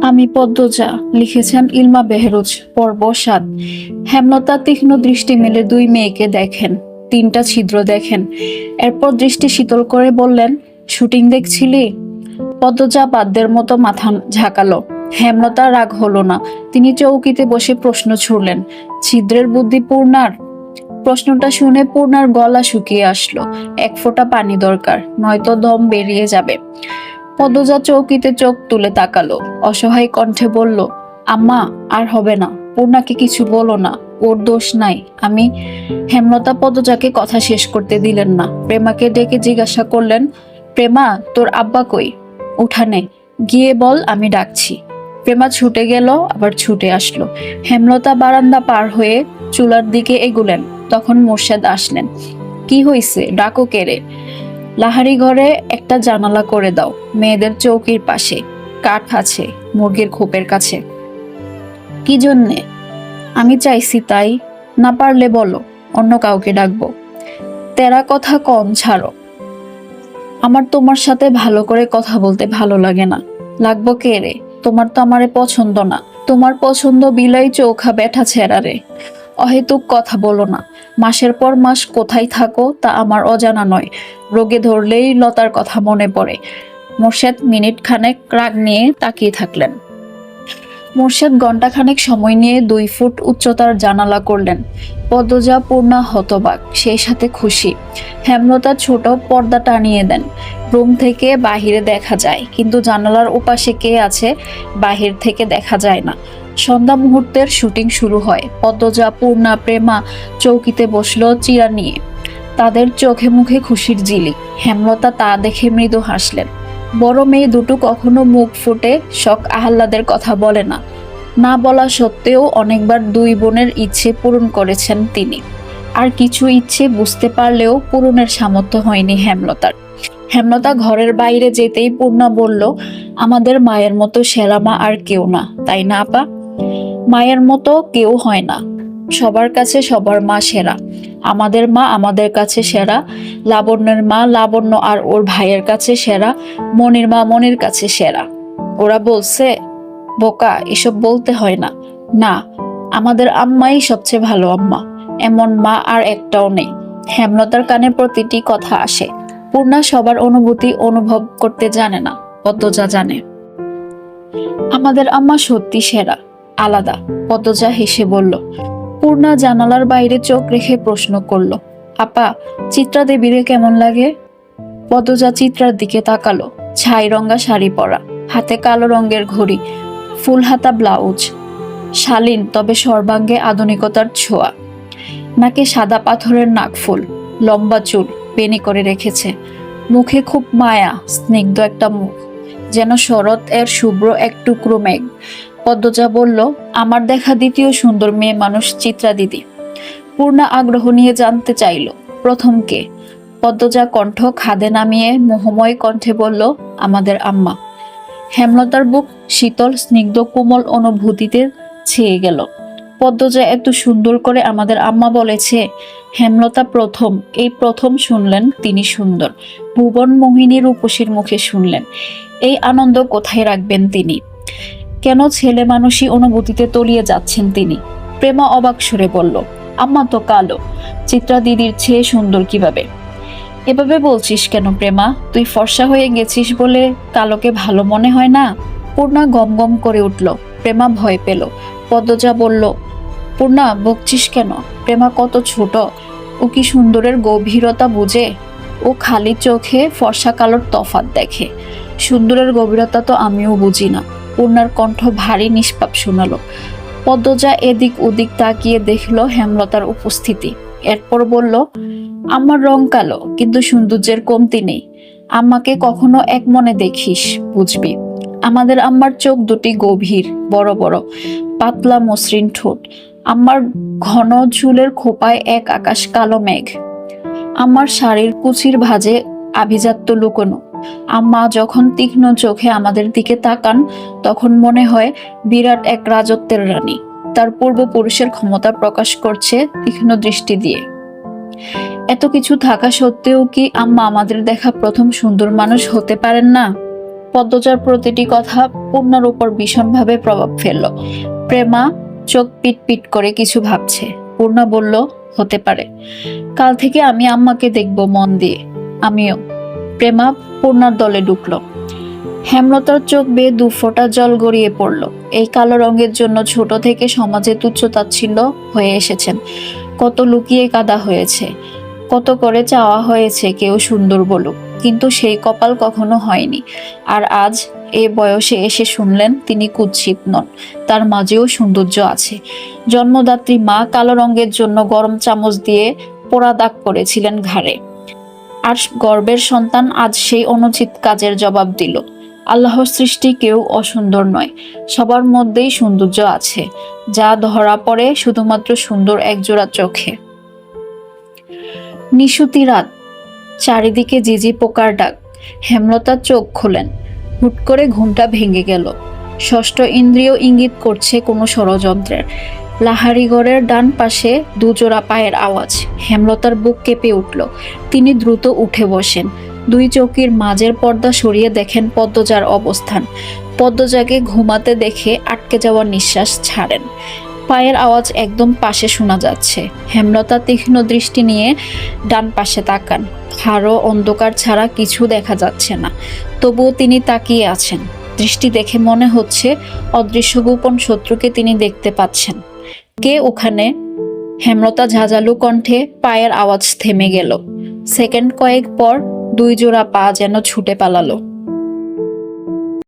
আমি পদ্মজা, লিখেছেন ইলমা বেহরুজ। পর্ব ৭। হেমলতা তীক্ষ্ণ দৃষ্টি মেলে দুই মেয়েকে দেখেন, ৩টা ছিদ্র দেখেন। এরপর দৃষ্টি শীতল করে বললেন, শুটিং দেখছিলি? পদ্মজা বাদ্যের মতো মাথা ঝাঁকালো। হেমলতা রাগ হলো না, তিনি চৌকিতে বসে প্রশ্ন ছুড়লেন, ছিদ্রের বুদ্ধি পূর্ণার? প্রশ্নটা শুনে পূর্ণার গলা শুকিয়ে আসলো। এক ফোঁটা পানি দরকার, নয়তো দম বেরিয়ে যাবে। পদ্মজা চৌকিতে চোখ তুলে তাকালো, অসহায় কণ্ঠে বলল, আম্মা, আর হবে না, পূর্ণাকে কিছু বলো না, ওর দোষ নাই। আমি হেমলতা পদ্মজাকে কথা শেষ করতে দিলেন না। প্রেমাকে ডেকে জিজ্ঞাসা করলেন, প্রেমা, তোর আব্বা কই? উঠানে। গিয়ে বল আমি ডাকছি। প্রেমা ছুটে গেল, আবার ছুটে আসলো। হেমলতা বারান্দা পার হয়ে চুলার দিকে এগুলেন। তখন মোর্শেদ আসলেন। কি হইছে, ডাকো কেরে? লাহারি ঘরে একটা জানালা করে দাও, মেয়েদের চৌকির পাশে। কাঠ আছে, মুরগির খোপের কাছে। কি জন্যে? আমি চাইছি তাই। না পারলে বলো, অন্য কাউকে ডাকবো। তেরা কথা কম ছাড়ো। আমার তোমার সাথে ভালো করে কথা বলতে ভালো লাগে না। লাগবো কে রে? তোমার তো আমারে পছন্দ না। তোমার পছন্দ বিলাই চৌখা ব্যাঠা ছেঁড়া রে। অহেতুক কথা বলো না। মাসের পর মাস কোথায় থাকো তা আমার অজানা নয়। রোগে ধরলেই লতার কথা মনে পড়ে। মোর্শেদ মিনিট খানেক রাগ নিয়ে তাকিয়ে থাকলেন। মোর্শেদ ঘণ্টাখানেক সময় নিয়ে ২ ফুট উচ্চতার জানালা করলেন। পদ্মজা পূর্ণা হতবাক, সেই সাথে খুশি। হেমলতা ছোট পর্দা টানিয়ে দেন। রুম থেকে বাহিরে দেখা যায়, কিন্তু জানালার ওপাশে কে আছে বাহির থেকে দেখা যায় না। সন্ধ্যা মুহূর্তের শুটিং শুরু হয়। পদ্মজা, পূর্ণা, প্রেমা চৌকিতে বসলো চিরা নিয়ে। তাদের চোখে মুখে খুশির ঝিলিক। হেমলতা তা দেখে মৃদু হাসলেন। বড় মেয়ে দুটো কখনো মুখ ফুটে শখ আহ্লাদের কথা বলে না। না বলা সত্ত্বেও অনেকবার দুই বোনের ইচ্ছে পূরণ করেছেন তিনি। আর কিছু ইচ্ছে বুঝতে পারলেও পূরণের সামর্থ্য হয়নি হেমলতার। হেমলতা ঘরের বাইরে যেতেই পূর্ণা বলল, আমাদের মায়ের মতো সেরা মা আর কেউ না, তাই না আপা? মায়ের মতো কেউ হয় না। সবার কাছে সবার মা সেরা। আমাদের মা আমাদের কাছে সেরা, লাবণ্যের মা লাবণ্য আর ওর ভাইয়ের কাছে সেরা, মনির মা মনির কাছে সেরা। ওরা বলছে, বোকা, এসব বলতে হয় না। না, আমাদের আম্মাই সবচেয়ে ভালো আম্মা। এমন মা আর একটাও নেই। হেমলতার কানে প্রতিটি কথা আসে। পূর্ণা সবার অনুভূতি অনুভব করতে জানে না, পদ্মজা জানে। আমাদের আম্মা সত্যি সেরা, আলাদা। পদ্মজা হেসে বলল। পূর্ণা জানালার বাইরে চোখ রেখে প্রশ্ন করল, আপা, চিত্রা দেবীরে কেমন লাগে? পদ্মজা চিত্রার দিকে তাকালো। ছাই রঙা শাড়ি পরা, হাতে কালো রঙের ঘড়ি, ফুল হাতা ব্লাউজ। শালীন, তবে সর্বাঙ্গে আধুনিকতার ছোঁয়া। নাকে সাদা পাথরের নাকফুল, লম্বা চুল বেনি করে রেখেছে। মুখে খুব মায়া, স্নিগ্ধ একটা মুখ, যেন শরৎ এর শুভ্র এক টুকরো মেঘ। পদ্মজা বলল, আমার দেখা দ্বিতীয় সুন্দর মেয়ে মানুষ চিত্রা দিদি। পূর্ণা আগ্রহ নিয়ে জানতে চাইল, প্রথম কে? পদ্মজা কণ্ঠ খাদে নামিয়ে মোহময় কণ্ঠে বলল, আমাদের আম্মা। হেমলতার বুক শীতল স্নিগ্ধ কোমল অনুভূতিতে ছেয়ে গেল। পদ্মজা এত সুন্দর করে আমাদের আম্মা বলেছে। হেমলতা প্রথম, এই প্রথম শুনলেন তিনি সুন্দর। ভুবন মোহিনী রূপসীর মুখে শুনলেন। এই আনন্দ কোথায় রাখবেন তিনি? কেন ছেলে মানুষই অনুভূতিতে তলিয়ে যাচ্ছেন তিনি? প্রেমা অবাক সুরে বলল, আম্মা তো কালো, চিত্রা দিদির চেয়ে সুন্দর কিভাবে? এভাবে বলছিস কেন প্রেমা? তুই ফর্সা হয়ে গেছিস বলে কালোকে ভালো মনে হয় না? পূর্ণা গম গম করে উঠল। প্রেমা ভয় পেল। পদ্মজা বলল, পূর্ণা, বকছিস কেন? প্রেমা কত ছোট, ও কি সুন্দরের গভীরতা বুঝে? ও খালি চোখে ফর্সা কালোর তফাৎ দেখে। সুন্দরের গভীরতা তো আমিও বুঝি না। পূর্ণার কণ্ঠ ভারী নিষ্পাপ শোনালো। পদ্মজা এদিক ওদিক তাকিয়ে দেখল হেমলতার উপস্থিতি। এরপর বলল, আমার রং কালো, কিন্তু সৌন্দর্যের কমতি নেই। আম্মাকে কখনো এক মনে দেখিস, বুঝবি। আমাদের আম্মার চোখ দুটি গভীর, বড় বড়, পাতলা মসৃণ ঠোঁট। আমার ঘন চুলের খোপায় এক আকাশ কালো মেঘ। আমার শাড়ির কুচির ভাঁজে আভিজাত্য লুকোনো। আম্মা যখন তীক্ষ্ণ চোখে আমাদের দিকে তাকান, তখন মনে হয় বিরাট এক রাজত্বের রানী তার পূর্বপুরুষের ক্ষমতা প্রকাশ করছে তীক্ষ্ণ দৃষ্টি দিয়ে। এত কিছু থাকা সত্ত্বেও কি আম্মা আমাদের দেখা প্রথম সুন্দর মানুষ হতে পারেন না? পদ্মজার প্রতিটি কথা পূর্ণার উপর ভীষণভাবে প্রভাব ফেলল। প্রেমা চোখ পিট পিট করে কিছু ভাবছে। পূর্ণা বলল, হতে পারে। কাল থেকে আমি আম্মাকে দেখব মন দিয়ে। আমিও। প্রেমা পূর্ণার দলে ঢুকলো। হেমলতার চোখ বেয়ে 2 ফোঁটা জল গড়িয়ে পড়ল। এই কালো রঙের জন্য ছোট থেকে সমাজে তুচ্ছ-তাচ্ছিল্য হয়ে এসেছেন। কত লুকিয়ে কাঁদা হয়েছে, কত করে চাওয়া হয়েছে কেউ সুন্দর বলুক, কিন্তু সেই কপাল কখনো হয়নি। আর আজ এ বয়সে এসে শুনলেন তিনি কুৎসিত নন, তার মাঝেও সৌন্দর্য আছে। জন্মদাত্রী মা কালো রঙের জন্য গরম চামচ দিয়ে পোড়া দাগ করেছিলেন ঘাড়ে, আর গর্ভের সন্তান আজ সেই অনুচিত কাজের জবাব দিল। আল্লাহর সৃষ্টি কেউ অসুন্দর নয়, সবার মধ্যেই সৌন্দর্য আছে, যা ধরা পড়ে শুধুমাত্র সুন্দর একজোড়া চোখে। নিশুতি রাত, চারিদিকে ঝিঝি পোকার ডাক। হেমলতা চোখ খোলেন। হুট করে ঘুমটা ভেঙে গেল। ষষ্ঠ ইন্দ্রিয় ইঙ্গিত করছে কোনো ষড়যন্ত্রের। লাহারিগড়ের ডান পাশে 2 জোড়া পায়ের আওয়াজ। হেমলতার বুক কেঁপে উঠল। তিনি দ্রুত উঠে বসেন। 2 চৌকির মাঝের পর্দা সরিয়ে দেখেন পদ্মজার অবস্থান। পদ্মজাকে ঘুমাতে দেখে আটকে যাওয়ার নিঃশ্বাস ছাড়েন। পায়ের আওয়াজ একদম পাশে শোনা যাচ্ছে। হেমলতা তীক্ষ্ণ দৃষ্টি নিয়ে ডান পাশে তাকান। কারো অন্ধকার ছাড়া কিছু দেখা যাচ্ছে না, তবুও তিনি তাকিয়ে আছেন। দৃষ্টি দেখে মনে হচ্ছে অদৃশ্য গোপন শত্রুকে তিনি দেখতে পাচ্ছেন। কে ওখানে? হেমলতা ঝাঁঝালো কণ্ঠে। পায়ের আওয়াজ থেমে গেল। সেকেন্ড কয়েক পর 2 জোড়া পা যেন ছুটে পালালো।